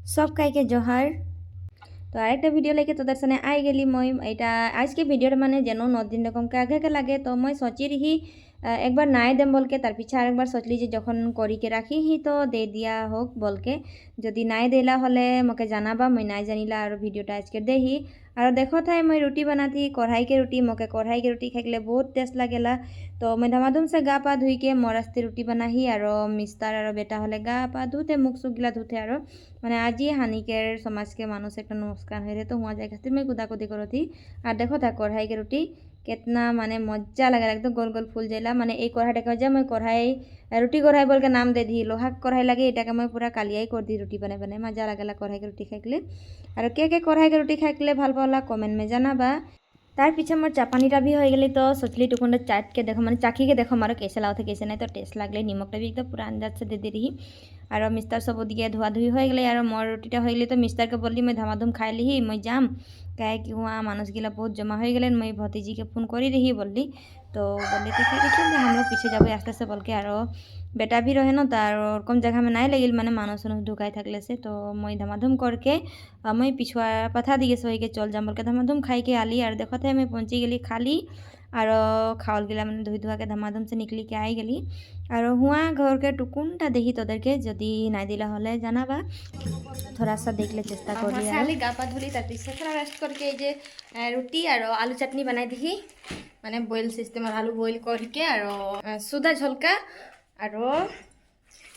सब काइके जोहार। तो आरेकटा भिडियो लेके तोদের सामने आई गेली मैं এটা আজকে ভিডিওটা মানে যেন 9 দিন এরকমকে আগে লাগে তো मैं सोची रही একবার নাই দেম বলকে তার পিছে আরেকবার সোচলি যে যখন করিকে রাখি হি তো দে দিয়া হোক বলকে যদি নাই দেলা হলে মকে জানাবা মই নাই জানিলা আর ভিডিওটা আজকে দেহি আর দেখো থাই मैं रोटी बनाती कढ़ाई के रोटी मके कढ़ाई के रोटी खाइले बहुत टेस्ट लागेला तो मैं धमाधुम से गा पा धुई के मरास्ते रोटी बनाही और मिस्तार और बेटा हले गा पा धुते मुख सुगला धुते और মানে আজি হানিকের সমাজকে মানুষ একটা নমস্কার হয়ে তো হুয়া যায় খাतिर मैं कुदाकुदी करो थी আর দেখো তা कढ़ाई के रोटी कितना माने मजा लगे एकदम गोल गोल फूल जाइला माने এই কড়াইটাকে যে मैं कढ़ाई रोटी कढ़ाई बोल के नाम दे दी लोहा कढ़ाई लगे এটাকে मैं पूरा कालियाई कर दी रोटी बने बने मजा लगेला कढ़ाई के रोटी खाइले और के कढ़ाई के रोटी खाइले ভাল পাওলা कमेंट में জানাবা तार पीछे मोर चापानीटा भी हो गई तो सोचली टुकुन चाट के देखो मैंने चाखी के देखो मारो कैसे लाओ थे कैसे नहीं तो टेस्ट लगले निमकटा भी एकदम पूरा अंदाज से दे दे रही और मिस्तार सब दिए धुआ धुई हो गई और मोर रोटीटा हो गई तो मिस्तार के बोली मैं धमाधुम खाई ली मैं जाम कहे कि हुआ मानुष गिला बहुत जमा हो गए मैं भतीजी के फोन कर रही बोली तो बोली ठीक है हम लोग पीछे जाबे आस्ते आस्ते बोल के और बेटा भी रहे ना तार कम जगह में नहीं लगिल मैंने मानुष ढुकाई थकले से तो मैं धमाधुम करके मैं पिछुआ पथा दिए सही के चल जाम बोल के धमाधुम खाई के आली और देखो थे मैं पहुँची गली खाली और खावल गिला मैंने धुई धुआ के धमाधुम से निकली के आई गली और हुआ घर के टुकुनटा देखी तोদের के जदि নাই दिला হলে জানাবা थोड़ा सा देखले चेष्टा कर लिया खाली गा पा धुली तार पीछे थोड़ा रेस्ट करके ये जे रोटी और आलू चटनी बनाई दी माने बॉयल सिस्टम और आलू बॉयल करके और सुधा झलका और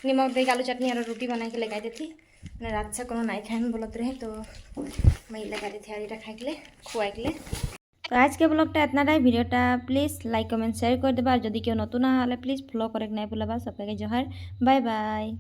निमक दे आलू चटनी और रोटी बना के लगाई दी मैंने रात से कोनो नाई खाए बोलते रहे तो मैं लगा दी थी और ये खाइले खुआइले तो आज के ब्लॉगटा इतनाटाई भिडियोटा प्लिज लाइक कमेंट शेयर कर देबा और जदि केउ नतुन हले प्लिज फॉलो करे नहीं भूलबा सबके जोहार बाय बाय।